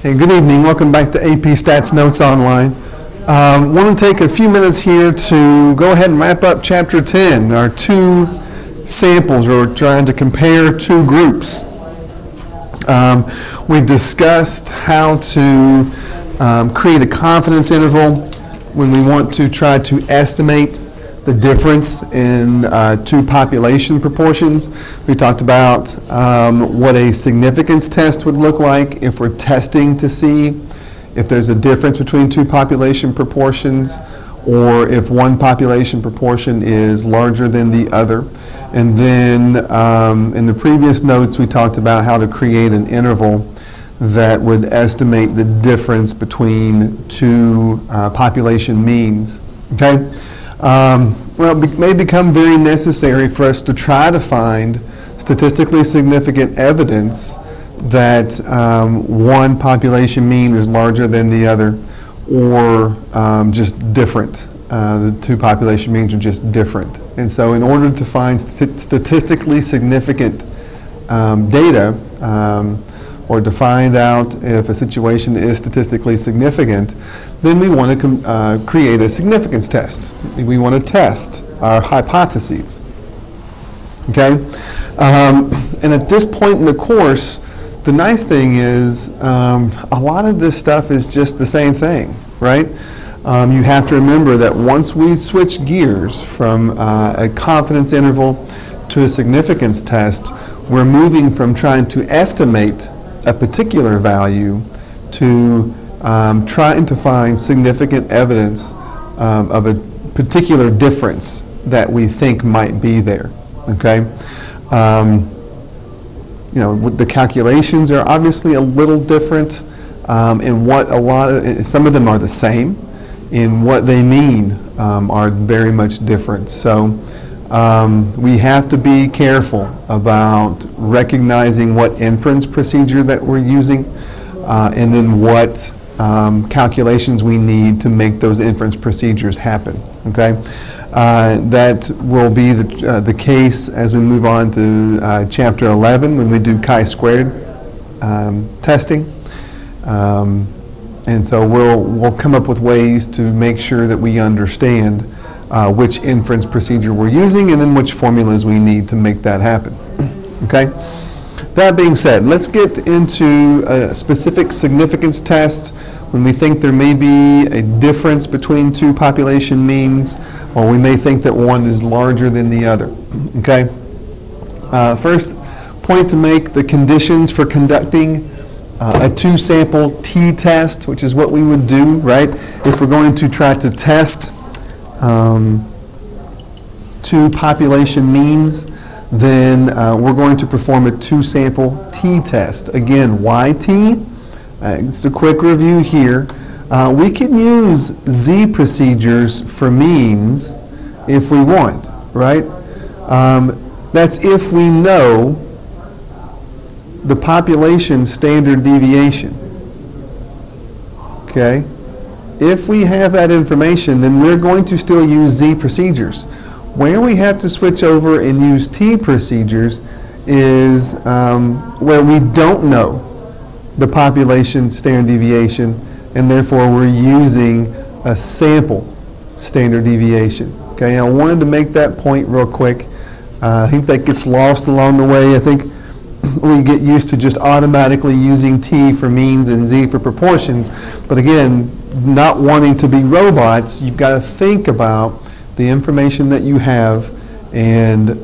Hey, good evening. Welcome back to AP Stats Notes Online. Want to take a few minutes here to go ahead and wrap up Chapter 10. Our two samples, we're trying to compare two groups. We discussed how to create a confidence interval when we want to try to estimate the difference in two population proportions. We talked about what a significance test would look like if we're testing to see if there's a difference between two population proportions or if one population proportion is larger than the other. And then in the previous notes we talked about how to create an interval that would estimate the difference between two population means. Okay? Well, it may become very necessary for us to try to find statistically significant evidence that one population mean is larger than the other, or just different. The two population means are just different. And so in order to find statistically significant data, or to find out if a situation is statistically significant, then we want to create a significance test. We want to test our hypotheses. Okay? And at this point in the course, the nice thing is a lot of this stuff is just the same thing, right? You have to remember that once we switch gears from a confidence interval to a significance test, we're moving from trying to estimate a particular value to trying to find significant evidence of a particular difference that we think might be there. Okay, you know, the calculations are obviously a little different in what some of them are the same. In what they mean are very much different. So we have to be careful about recognizing what inference procedure that we're using and then what calculations we need to make those inference procedures happen. Okay, that will be the case as we move on to Chapter 11 when we do chi-squared testing. And so we'll come up with ways to make sure that we understand which inference procedure we're using and then which formulas we need to make that happen. Okay? That being said, let's get into a specific significance test when we think there may be a difference between two population means, or we may think that one is larger than the other. Okay? First point to make, the conditions for conducting a two-sample t-test, which is what we would do, right? If we're going to try to test two population means, then we're going to perform a two-sample t-test. Again, why t? Just a quick review here. We can use z procedures for means if we want, right? That's if we know the population standard deviation. Okay? If we have that information, then we're going to still use z procedures. Where we have to switch over and use t procedures is where we don't know the population standard deviation, and therefore we're using a sample standard deviation. Okay, I wanted to make that point real quick. I think that gets lost along the way. I think we get used to just automatically using t for means and z for proportions. But again, not wanting to be robots, you've got to think about the information that you have and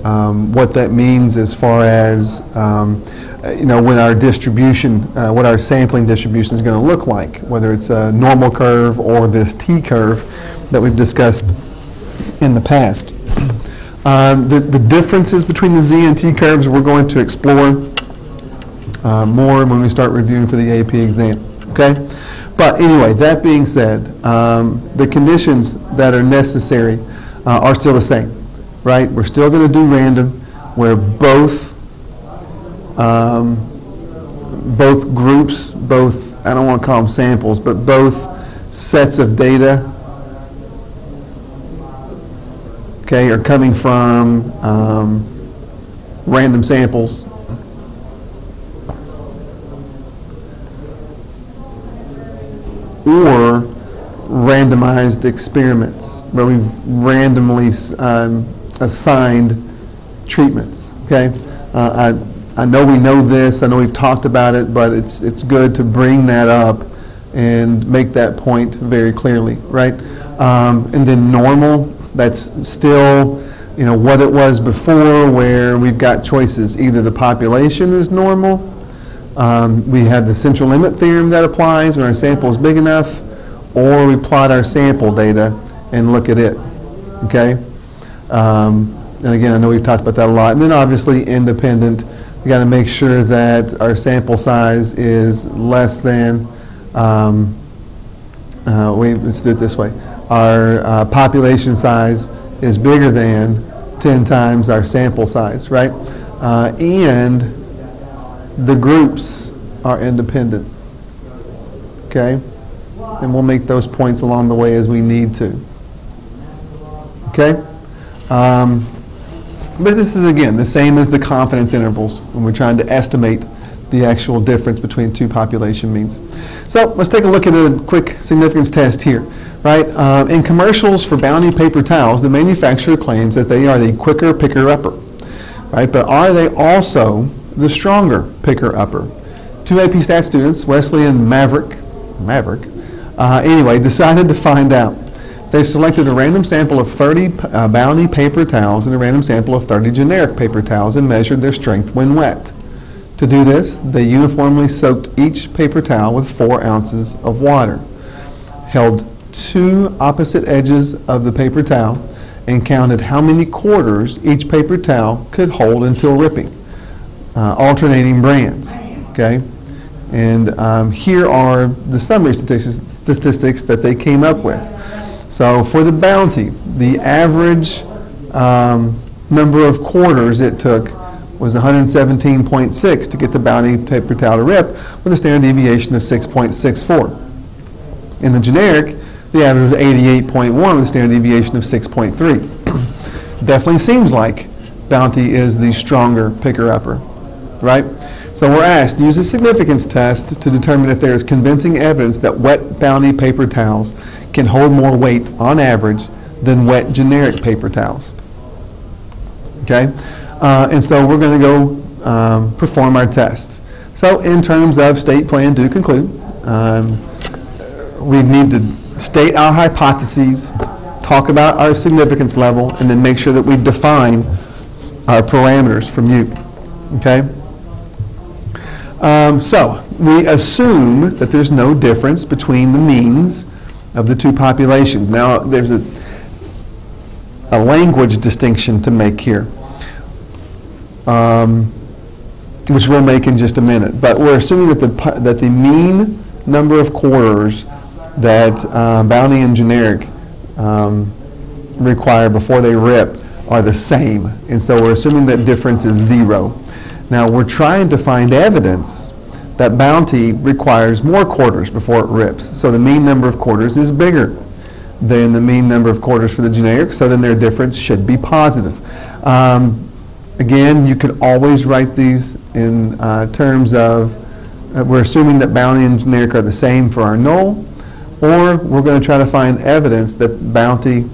what that means as far as you know, when our distribution, what our sampling distribution is going to look like, whether it's a normal curve or this t-curve that we've discussed in the past. The differences between the z and t curves we're going to explore more when we start reviewing for the AP exam. Okay? But anyway, that being said, the conditions that are necessary are still the same, right? We're still going to do random, where both groups, I don't want to call them samples, but both sets of data, okay, are coming from random samples. or randomized experiments where we've randomly assigned treatments. Okay, I know we know this. I know we've talked about it, but it's good to bring that up and make that point very clearly, right? And then normal, that's still, you know, what it was before, where we've got choices. Either the population is normal, we have the central limit theorem that applies when our sample is big enough, or we plot our sample data and look at it, okay? And again, I know we've talked about that a lot. And then obviously independent, we got to make sure that our sample size is less than, let's do it this way. Our population size is bigger than 10 times our sample size, right? And the groups are independent, okay? And we'll make those points along the way as we need to, okay? But this is, again, the same as the confidence intervals when we're trying to estimate the actual difference between two population means. So let's take a look at a quick significance test here, right? In commercials for Bounty paper towels, the manufacturer claims that they are the quicker picker-upper, right? But are they also the stronger picker-upper? Two AP Stat students, Wesley and Maverick, anyway, decided to find out. They selected a random sample of 30 Bounty paper towels and a random sample of 30 generic paper towels and measured their strength when wet. To do this, they uniformly soaked each paper towel with 4 ounces of water, held 2 opposite edges of the paper towel, and counted how many quarters each paper towel could hold until ripping, alternating brands, okay? And here are the summary statistics that they came up with. So for the Bounty, the average number of quarters it took was 117.6 to get the Bounty paper towel to rip, with a standard deviation of 6.64. In the generic, the average was 88.1 with a standard deviation of 6.3. Definitely seems like Bounty is the stronger picker-upper, right? So we're asked to use a significance test to determine if there is convincing evidence that wet Bounty paper towels can hold more weight on average than wet generic paper towels. Okay? And so we're going to go perform our tests. So in terms of state plan do conclude, we need to state our hypotheses, talk about our significance level, and then make sure that we define our parameters from U. Okay? So we assume that there's no difference between the means of the two populations. Now there's a language distinction to make here, which we'll make in just a minute. But we're assuming that the mean number of quarters that Bounty and generic require before they rip are the same, and so we're assuming that difference is 0. Now we're trying to find evidence that Bounty requires more quarters before it rips. So the mean number of quarters is bigger than the mean number of quarters for the generic, so then their difference should be positive. Again, you could always write these in terms of, we're assuming that Bounty and generic are the same for our null, or we're going to try to find evidence that Bounty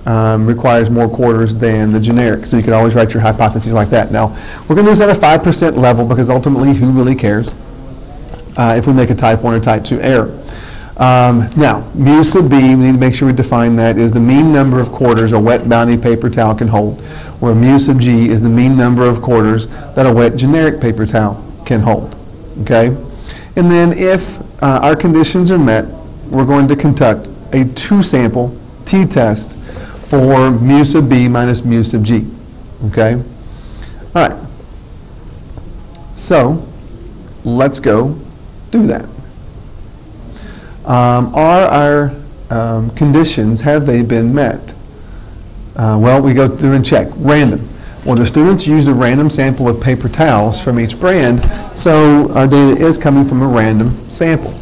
requires more quarters than the generic. So you can always write your hypotheses like that. Now, we're going to use that at 5% level because ultimately, who really cares if we make a type 1 or type 2 error? Now, mu sub b, we need to make sure we define that, is the mean number of quarters a wet Bounty paper towel can hold, where mu sub g is the mean number of quarters that a wet generic paper towel can hold. Okay? And then if our conditions are met, we're going to conduct a 2-sample t-test for mu sub b minus mu sub g. Okay? All right. So let's go do that. Are our conditions, have they been met? Well, we go through and check. Random. Well, the students used a random sample of paper towels from each brand, so our data is coming from a random sample.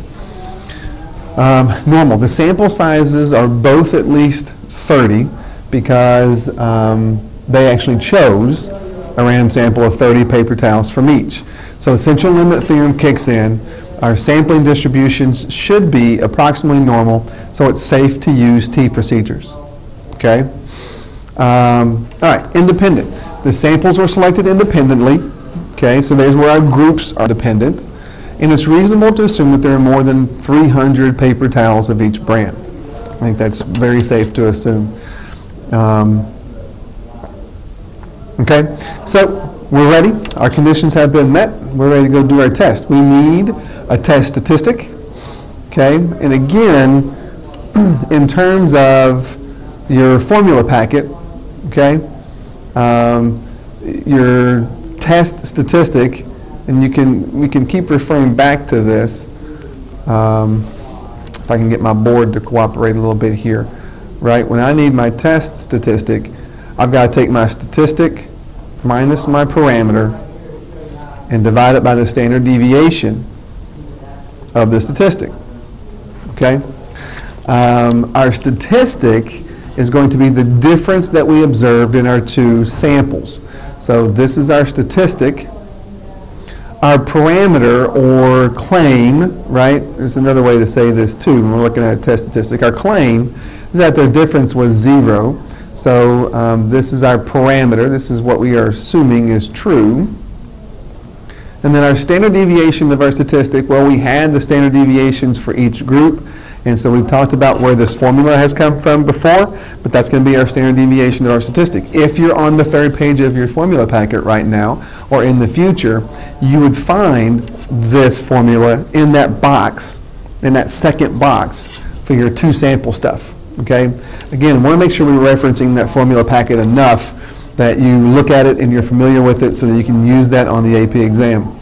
Normal. The sample sizes are both at least 30 because they actually chose a random sample of 30 paper towels from each. So central limit theorem kicks in, our sampling distributions should be approximately normal, so it's safe to use T procedures. Okay? All right, independent. The samples were selected independently. Okay, so there's where our groups are dependent. And it's reasonable to assume that there are more than 300 paper towels of each brand. I think that's very safe to assume. Okay, so we're ready. Our conditions have been met. We're ready to go do our test. We need a test statistic. Okay, and again, in terms of your formula packet, okay, your test statistic, and we can keep referring back to this. If I can get my board to cooperate a little bit here, right? When I need my test statistic, I've got to take my statistic minus my parameter and divide it by the standard deviation of the statistic. Okay? Our statistic is going to be the difference that we observed in our two samples. So this is our statistic. Our parameter or claim, right? There's another way to say this too when we're looking at a test statistic. Our claim is that their difference was 0. So this is our parameter. This is what we are assuming is true. And then our standard deviation of our statistic, well, we had the standard deviations for each group. And so we've talked about where this formula has come from before, but that's going to be our standard deviation of our statistic. If you're on the third page of your formula packet right now, or in the future, you would find this formula in that box, in that second box for your two sample stuff. Okay? Again, I want to make sure we're referencing that formula packet enough that you look at it and you're familiar with it so that you can use that on the AP exam.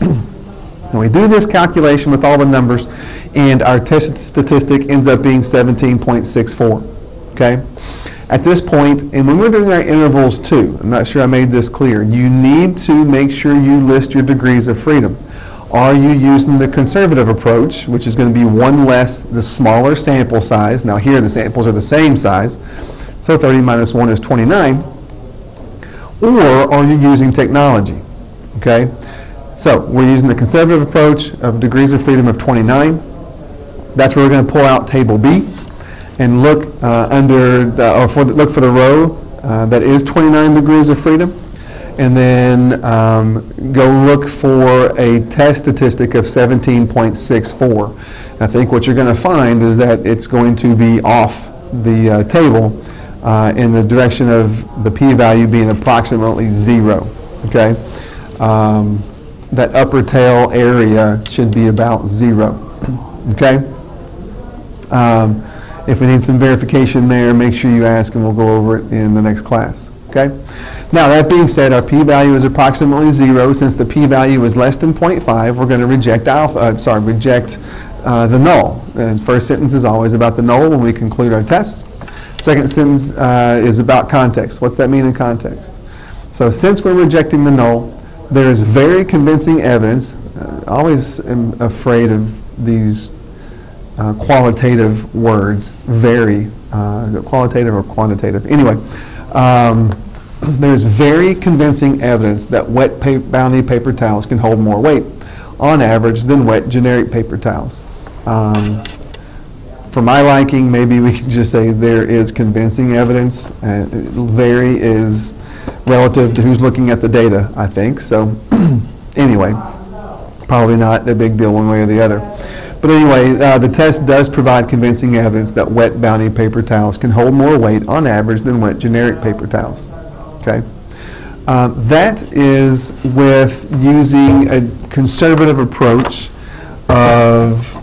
And we do this calculation with all the numbers, and our test statistic ends up being 17.64. Okay? At this point, and when we're doing our intervals too, I'm not sure I made this clear, you need to make sure you list your degrees of freedom. Are you using the conservative approach, which is going to be one less the smaller sample size? Now here the samples are the same size, so 30 minus 1 is 29. Or are you using technology? Okay? So we're using the conservative approach of degrees of freedom of 29. That's where we're going to pull out table B and look look for the row that is 29 degrees of freedom, and then go look for a test statistic of 17.64. I think what you're going to find is that it's going to be off the table in the direction of the p-value being approximately 0. Okay. That upper tail area should be about 0. Okay? If we need some verification there, make sure you ask and we'll go over it in the next class. Okay? Now, that being said, our p-value is approximately 0. Since the p-value is less than 0.5, we're going to reject the null. And first sentence is always about the null when we conclude our tests. Second sentence is about context. What's that mean in context? So since we're rejecting the null, there is very convincing evidence. I always am afraid of these qualitative words, very, qualitative or quantitative. Anyway, there's very convincing evidence that wet bounty paper towels can hold more weight on average than wet generic paper towels. For my liking, maybe we can just say there is convincing evidence, and very is relative to who's looking at the data, I think. So anyway, probably not a big deal one way or the other. But anyway, the test does provide convincing evidence that wet bounty paper towels can hold more weight on average than wet generic paper towels. Okay? That is with using a conservative approach of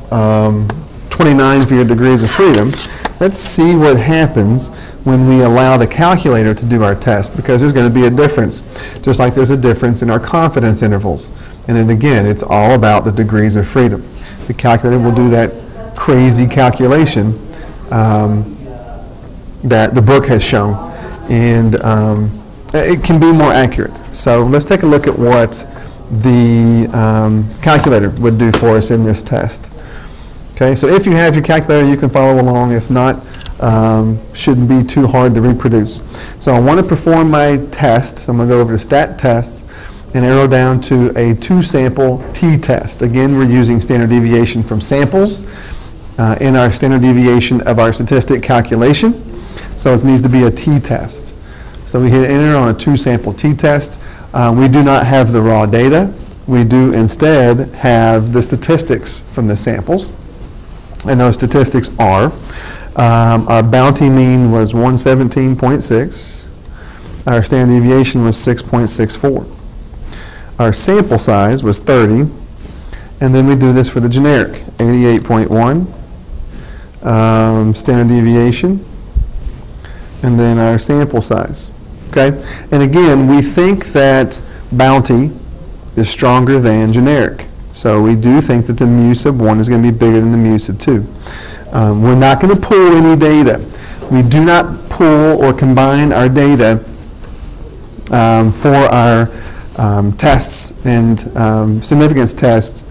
29 for your degrees of freedom. Let's see what happens when we allow the calculator to do our test, because there's going to be a difference, just like there's a difference in our confidence intervals. And then again, it's all about the degrees of freedom. The calculator will do that crazy calculation that the book has shown, and it can be more accurate. So let's take a look at what the calculator would do for us in this test. Okay, so if you have your calculator, you can follow along. If not, shouldn't be too hard to reproduce. So I want to perform my test. So I'm going to go over to Stat Tests, and arrow down to a 2-sample t-test. Again, we're using standard deviation from samples in our standard deviation of our statistic calculation. So it needs to be a t-test. So we hit enter on a 2-sample t-test. We do not have the raw data. We do instead have the statistics from the samples. And those statistics are, our bounty mean was 117.6. Our standard deviation was 6.64. Our sample size was 30. And then we do this for the generic, 88.1. Standard deviation. And then our sample size. Okay? And again, we think that bounty is stronger than generic. So we do think that the mu sub 1 is going to be bigger than the mu sub 2. We're not going to pull any data. We do not pull or combine our data for our tests and significance tests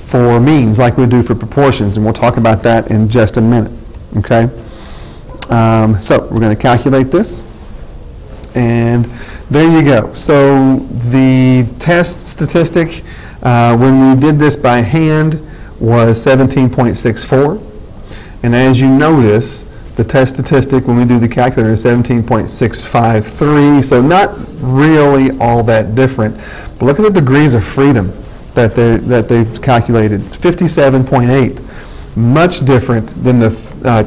for means like we do for proportions, and we'll talk about that in just a minute. Okay? So we're going to calculate this, and there you go. So the test statistic when we did this by hand was 17.64, and as you notice, the test statistic when we do the calculator is 17.653, so not really all that different. But look at the degrees of freedom that they've calculated. It's 57.8, much different than the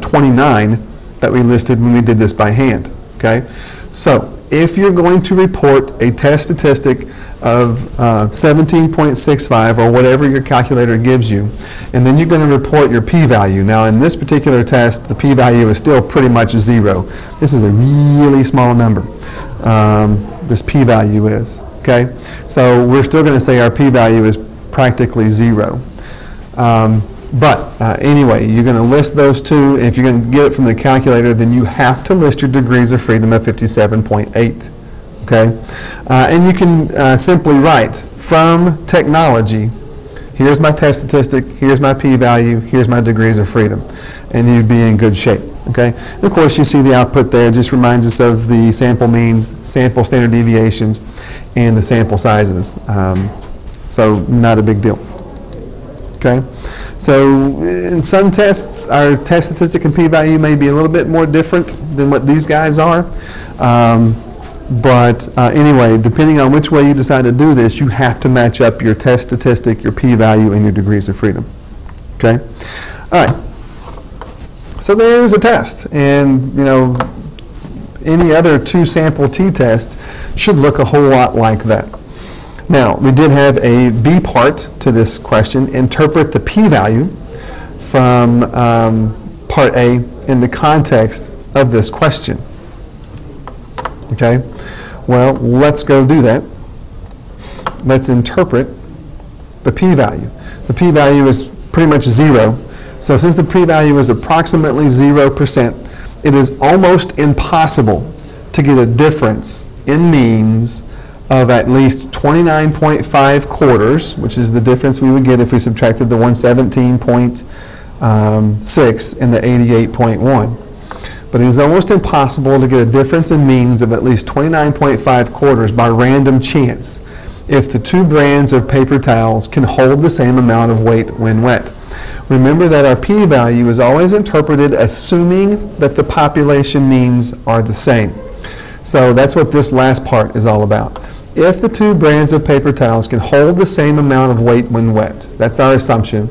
29 that we listed when we did this by hand. Okay, so if you're going to report a test statistic of 17.65 or whatever your calculator gives you, and then you're going to report your p-value. Now in this particular test, the p-value is still pretty much 0. This is a really small number, this p-value is. Okay, so we're still going to say our p-value is practically 0. Anyway, you're going to list those two, and if you're going to get it from the calculator, then you have to list your degrees of freedom at 57.8. Okay? And you can simply write from technology, here's my test statistic, here's my p-value, here's my degrees of freedom, and you'd be in good shape. Okay? And of course, you see the output there. It just reminds us of the sample means, sample standard deviations, and the sample sizes. So not a big deal. Okay? So in some tests, our test statistic and p-value may be a little bit more different than what these guys are. Anyway, depending on which way you decide to do this, you have to match up your test statistic, your p-value, and your degrees of freedom. Okay? All right. So there's a test. And, you know, any other 2-sample t-test should look a whole lot like that. Now, we did have a B part to this question, interpret the p-value from part A in the context of this question. Okay? Well, let's go do that. Let's interpret the p-value. The p-value is pretty much 0. So since the p-value is approximately 0%, it is almost impossible to get a difference in means of at least 29.5 quarters, which is the difference we would get if we subtracted the 117.6 and the 88.1. But it is almost impossible to get a difference in means of at least 29.5 quarters by random chance if the 2 brands of paper towels can hold the same amount of weight when wet. Remember that our p-value is always interpreted assuming that the population means are the same. So that's what this last part is all about. If the 2 brands of paper towels can hold the same amount of weight when wet, that's our assumption,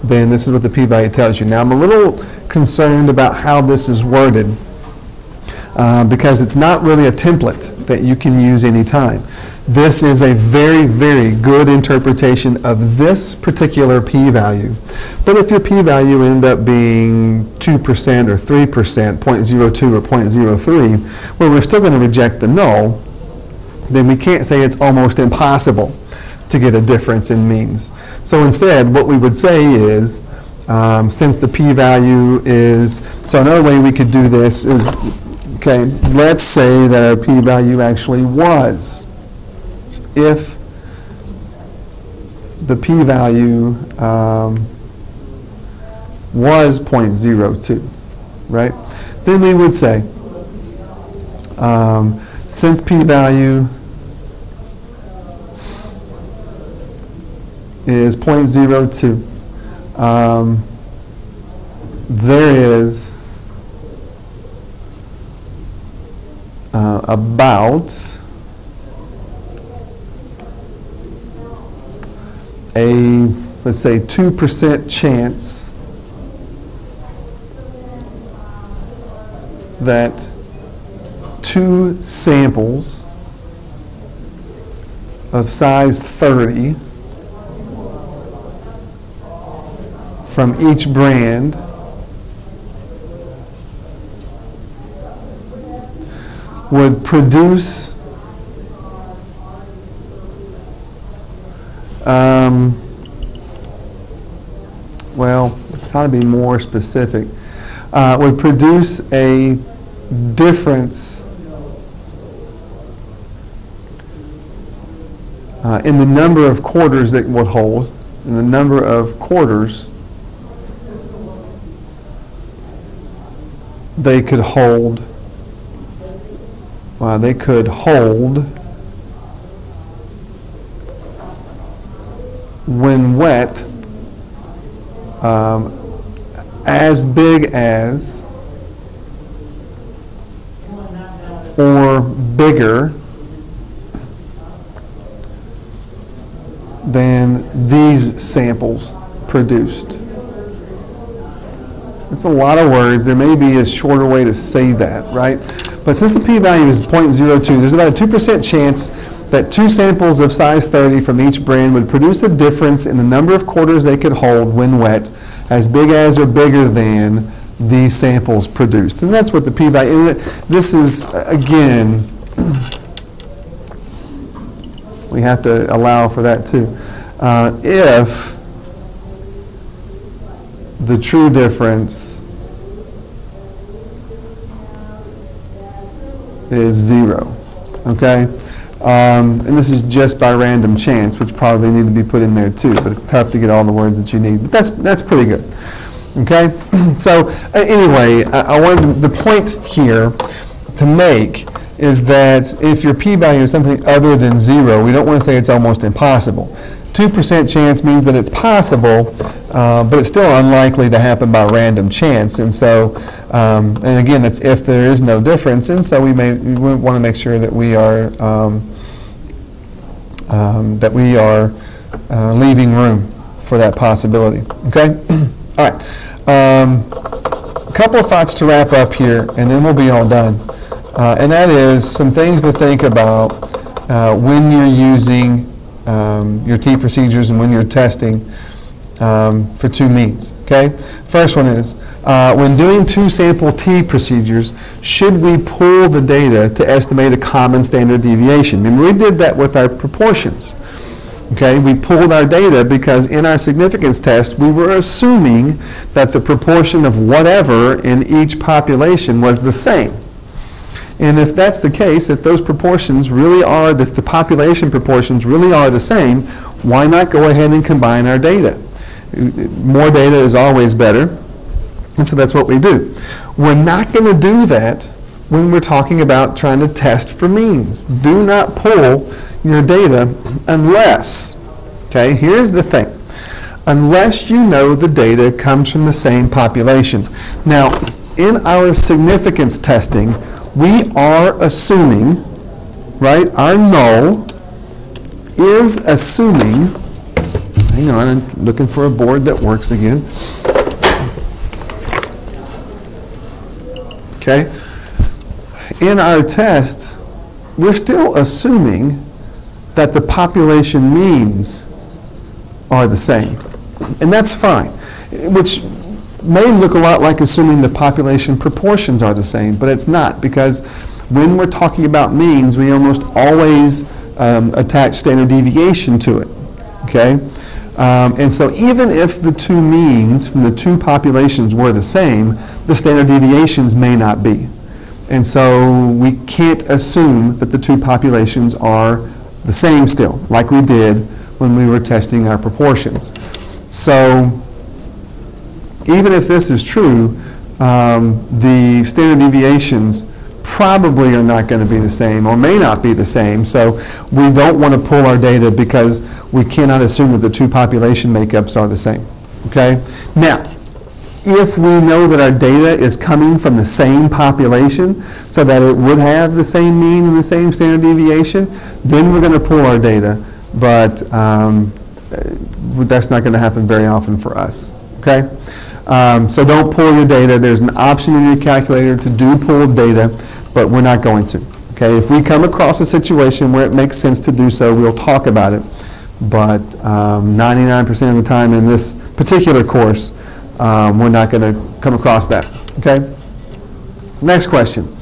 then this is what the p-value tells you. Now I'm a little concerned about how this is worded because it's not really a template that you can use anytime. This is a very, very good interpretation of this particular p-value. But if your p-value end up being 2% or 3%, 0.02 or 0.03, well, we're still going to reject the null, then we can't say it's almost impossible to get a difference in means. So instead, what we would say is, since the p-value is, so another way we could do this is, okay, let's say that our p-value actually was, if the p-value was 0.02, right? Then we would say, since p-value is 0.02. There is about a, let's say, 2% chance that two samples of size 30 from each brand would produce well, it's got to be more specific, would produce a difference in the number of quarters that would hold, in the number of quarters they could hold. They could hold when wet, as big as or bigger than these samples produced. It's a lot of words. There may be a shorter way to say that, right? But since the p-value is 0.02, there's about a 2% chance that two samples of size 30 from each brand would produce a difference in the number of quarters they could hold when wet, as big as or bigger than these samples produced. And that's what the p-value, this is, again, we have to allow for that too. If the true difference is 0, okay? And this is just by random chance, which probably need to be put in there too, but it's tough to get all the words that you need. But that's pretty good, okay? So anyway, I wanted the point here to make is that if your p-value is something other than 0, we don't want to say it's almost impossible. 2% chance means that it's possible, but it's still unlikely to happen by random chance. And so, and again, that's if there is no difference. And so we want to make sure that we are leaving room for that possibility. Okay. All right. A couple of thoughts to wrap up here, and then we'll be all done. And that is some things to think about when you're using your T procedures and when you're testing for two means. Okay. First one is when doing two sample T procedures, should we pull the data to estimate a common standard deviation? Remember, we did that with our proportions. Okay, we pulled our data because in our significance test, we were assuming that the proportion of whatever in each population was the same. And if that's the case, if those proportions really are, if the population proportions really are the same, why not go ahead and combine our data? More data is always better, and so that's what we do. We're not going to do that when we're talking about trying to test for means. Do not pull your data unless, okay, here's the thing, unless you know the data comes from the same population. Now, in our significance testing, we are assuming, right, our null is assuming, hang on, I'm looking for a board that works again. Okay, in our tests, we're still assuming that the population means are the same. And that's fine, which may look a lot like assuming the population proportions are the same, but it's not, because when we're talking about means, we almost always attach standard deviation to it, okay? And so even if the two means from the two populations were the same, the standard deviations may not be. And so we can't assume that the two populations are the same still, like we did when we were testing our proportions. So even if this is true, the standard deviations probably are not going to be the same or may not be the same. So we don't want to pull our data because we cannot assume that the two population makeups are the same. Okay? Now, if we know that our data is coming from the same population so that it would have the same mean and the same standard deviation, then we're going to pull our data, but that's not going to happen very often for us. Okay? So don't pull your data. There's an option in your calculator to do pooled data, but we're not going to. Okay? If we come across a situation where it makes sense to do so, we'll talk about it. But 99% of the time in this particular course, we're not going to come across that. Okay? Next question.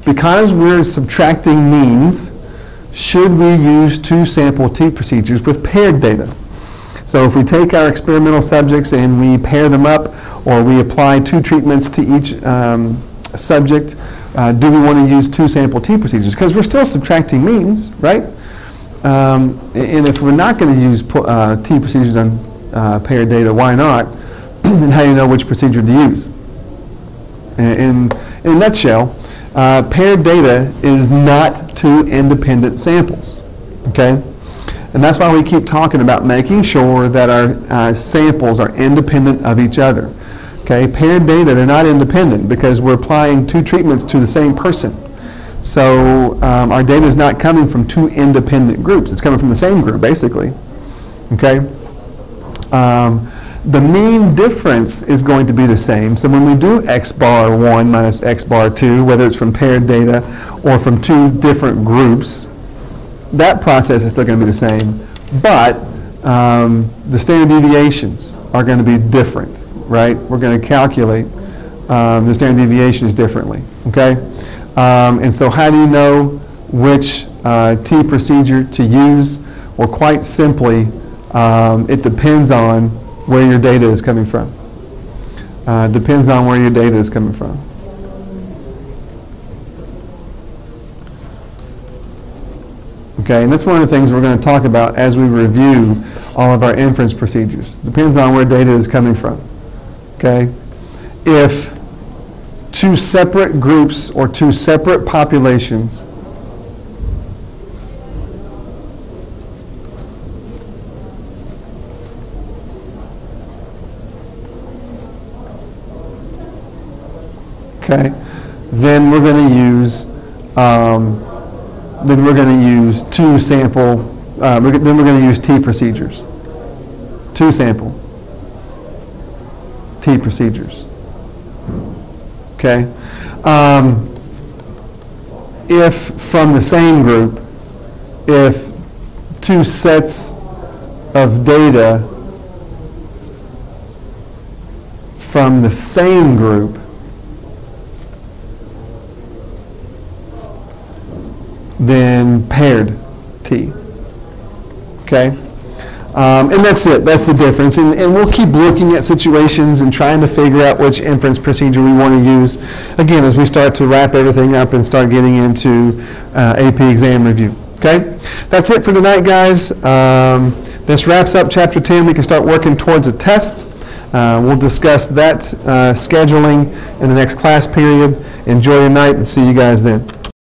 Because we're subtracting means, should we use two sample t-procedures with paired data? So if we take our experimental subjects and we pair them up, or we apply two treatments to each subject, do we want to use two sample t-procedures? Because we're still subtracting means, right? And if we're not going to use t-procedures on paired data, why not? And how do you know which procedure to use? In a nutshell, paired data is not two independent samples, okay? And that's why we keep talking about making sure that our samples are independent of each other. Okay, paired data, they're not independent because we're applying two treatments to the same person. So our data is not coming from two independent groups. It's coming from the same group, basically. Okay? The mean difference is going to be the same. So when we do x bar 1 minus x bar 2, whether it's from paired data or from two different groups, that process is still going to be the same. But the standard deviations are going to be different, right? We're going to calculate the standard deviations differently. Okay? And so how do you know which T procedure to use? Well, quite simply, it depends on where your data is coming from. Depends on where your data is coming from. Okay, and that's one of the things we're going to talk about as we review all of our inference procedures. Depends on where data is coming from. Okay? If two separate groups or two separate populations okay, then we're going to use two sample. Then we're going to use T procedures. Two sample T procedures. Okay. If from the same group, if two sets of data from the same group then paired T. Okay? And that's it. That's the difference. And we'll keep looking at situations and trying to figure out which inference procedure we want to use, again, as we start to wrap everything up and start getting into AP exam review. Okay? That's it for tonight, guys. This wraps up Chapter 10. We can start working towards a test. We'll discuss that scheduling in the next class period. Enjoy your night and see you guys then.